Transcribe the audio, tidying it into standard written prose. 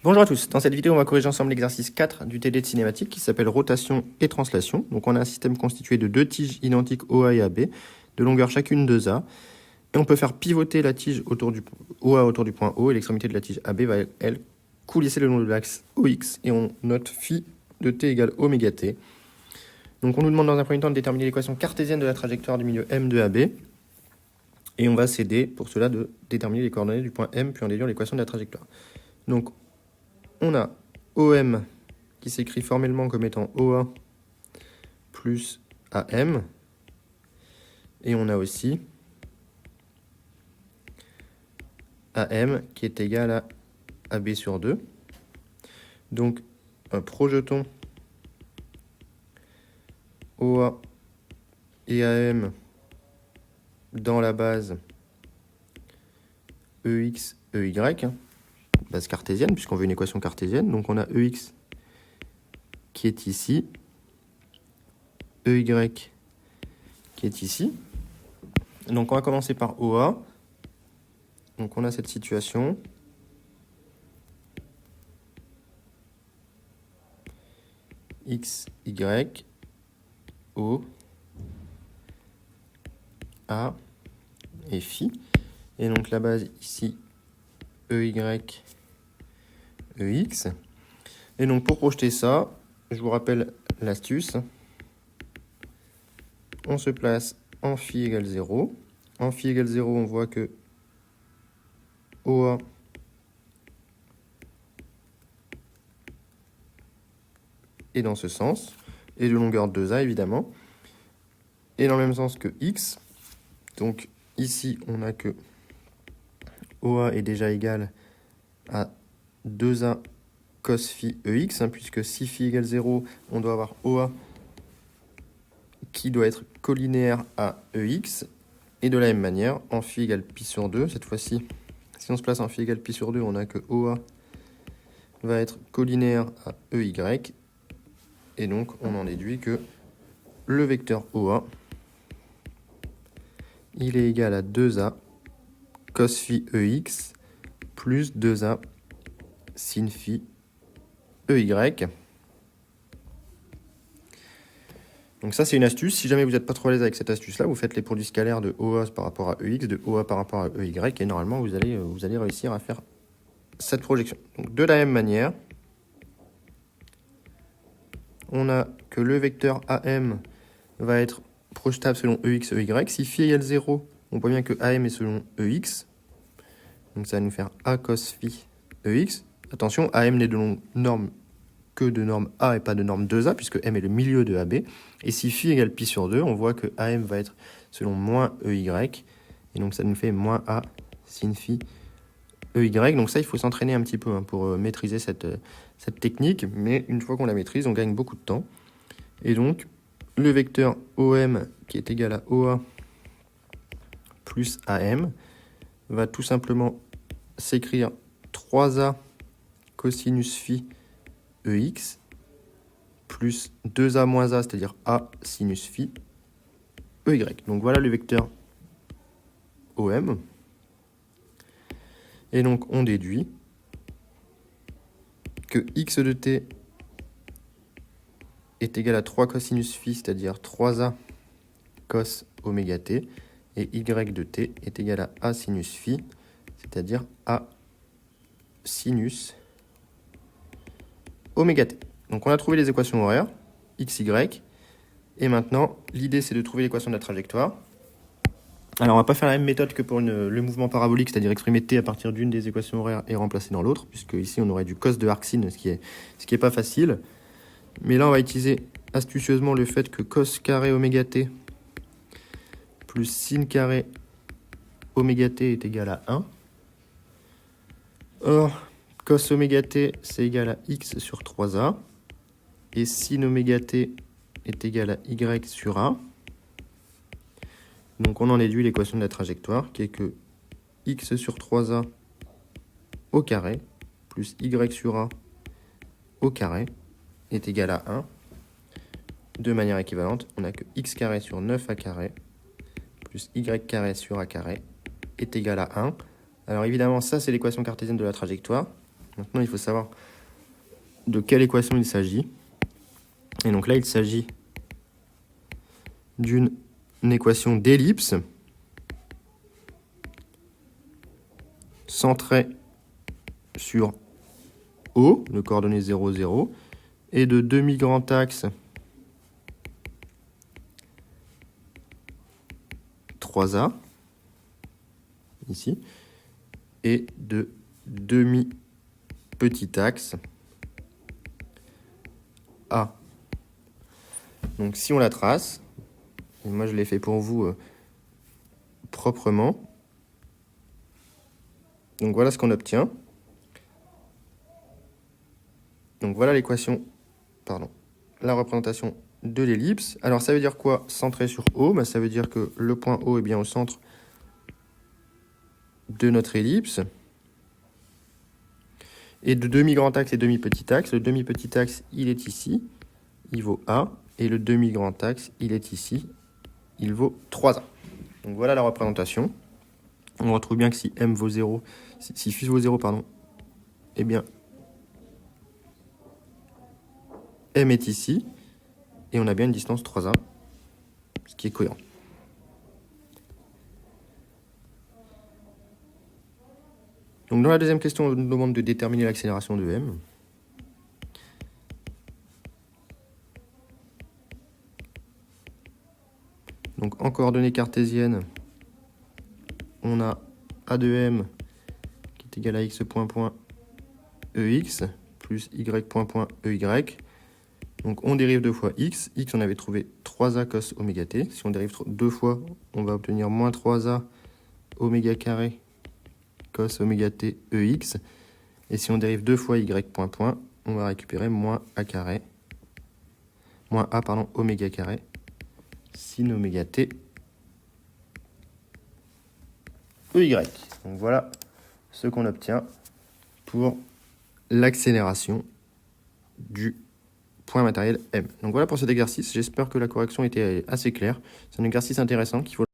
Bonjour à tous, dans cette vidéo on va corriger ensemble l'exercice 4 du TD de cinématique qui s'appelle rotation et translation. Donc on a un système constitué de deux tiges identiques OA et AB, de longueur chacune 2A, et on peut faire pivoter la tige autour du OA autour du point O, et l'extrémité de la tige AB va elle coulisser le long de l'axe OX, et on note phi de t égale oméga t. Donc on nous demande dans un premier temps de déterminer l'équation cartésienne de la trajectoire du milieu M de AB, et on va s'aider pour cela de déterminer les coordonnées du point M puis en déduire l'équation de la trajectoire. Donc on a OM qui s'écrit formellement comme étant OA plus AM. Et on a aussi AM qui est égal à AB sur 2. Donc, projetons OA et AM dans la base EX, EY, base cartésienne, puisqu'on veut une équation cartésienne. Donc on a EX qui est ici, EY qui est ici. Donc on va commencer par OA. Donc on a cette situation. X, Y, O, A et phi. Et donc la base ici, EY, EX. Et donc pour projeter ça, je vous rappelle l'astuce. On se place en phi égale 0. En phi égale 0, on voit que OA est dans ce sens, et de longueur 2A évidemment, et dans le même sens que X. Donc ici, on a que OA est déjà égal à 2A cos phi EX, puisque si phi égale 0, on doit avoir OA qui doit être collinéaire à EX, et de la même manière, en phi égale pi sur 2, cette fois-ci, si on se place en phi égale pi sur 2, on a que OA va être collinéaire à EY, et donc on en déduit que le vecteur OA, il est égal à 2A cos phi EX plus 2A sin phi EY. Donc ça, c'est une astuce. Si jamais vous n'êtes pas trop à l'aise avec cette astuce-là, vous faites les produits scalaires de OA par rapport à EX, de OA par rapport à EY, et normalement, vous allez réussir à faire cette projection. Donc de la même manière, on a que le vecteur AM va être projetable selon EX, EY. Si phi égale 0, on voit bien que AM est selon EX. Donc ça va nous faire A cos phi EX. Attention, AM n'est de norme que de norme A et pas de norme 2A, puisque M est le milieu de AB. Et si phi égale pi sur 2, on voit que AM va être selon moins EY. Et donc ça nous fait moins A sin phi EY. Donc ça, il faut s'entraîner un petit peu pour maîtriser cette technique. Mais une fois qu'on la maîtrise, on gagne beaucoup de temps. Et donc, le vecteur OM, qui est égal à OA plus AM, va tout simplement s'écrire 3A cosinus phi EX plus 2A moins A, c'est-à-dire A sinus phi EY. Donc voilà le vecteur OM. Et donc on déduit que X de t est égal à 3 cosinus phi, c'est-à-dire 3A cos oméga t, et Y de t est égal à A sinus phi, c'est-à-dire A sinus oméga t. Donc on a trouvé les équations horaires, x, y, et maintenant l'idée c'est de trouver l'équation de la trajectoire. Alors on va pas faire la même méthode que pour le mouvement parabolique, c'est-à-dire exprimer t à partir d'une des équations horaires et remplacer dans l'autre, puisque ici on aurait du cos de arc sin, ce qui est pas facile. Mais là on va utiliser astucieusement le fait que cos carré oméga t plus sin carré oméga t est égal à 1. Or, cos oméga t c'est égal à x sur 3a. Et sin oméga t est égal à y sur a. Donc on en déduit l'équation de la trajectoire qui est que x sur 3a au carré plus y sur a au carré est égal à 1. De manière équivalente, on a que x carré sur 9a carré plus y carré sur a carré est égal à 1. Alors évidemment, ça c'est l'équation cartésienne de la trajectoire. Maintenant, il faut savoir de quelle équation il s'agit. Et donc là, il s'agit d'une équation d'ellipse centrée sur O, le coordonnée 0, 0, et de demi-grand axe 3A, ici, et de demi-petit axe A. Donc si on la trace, et moi je l'ai fait pour vous proprement, donc voilà ce qu'on obtient. Donc voilà l'équation, pardon, la représentation de l'ellipse. Alors ça veut dire quoi centré sur O? Ça veut dire que le point O est bien au centre de notre ellipse. Et de demi-grand axe et demi-petit axe, le demi-petit axe il est ici, il vaut A, et le demi-grand axe il est ici, il vaut 3A. Donc voilà la représentation. On retrouve bien que si M vaut 0, si phi vaut 0, pardon, eh bien M est ici, et on a bien une distance 3A, ce qui est cohérent. Donc dans la deuxième question, on nous demande de déterminer l'accélération de M. Donc en coordonnées cartésiennes, on a A de M qui est égal à x point point EX plus y point point EY. Donc on dérive deux fois x. X, on avait trouvé 3a cos oméga t. Si on dérive deux fois, on va obtenir moins 3a oméga carré cos oméga t EX. Et si on dérive deux fois y point point, on va récupérer moins a carré, moins a, pardon, oméga carré sin oméga t EY. Donc voilà ce qu'on obtient pour l'accélération du point matériel M. Donc voilà pour cet exercice. J'espère que la correction était assez claire. C'est un exercice intéressant qu'il faut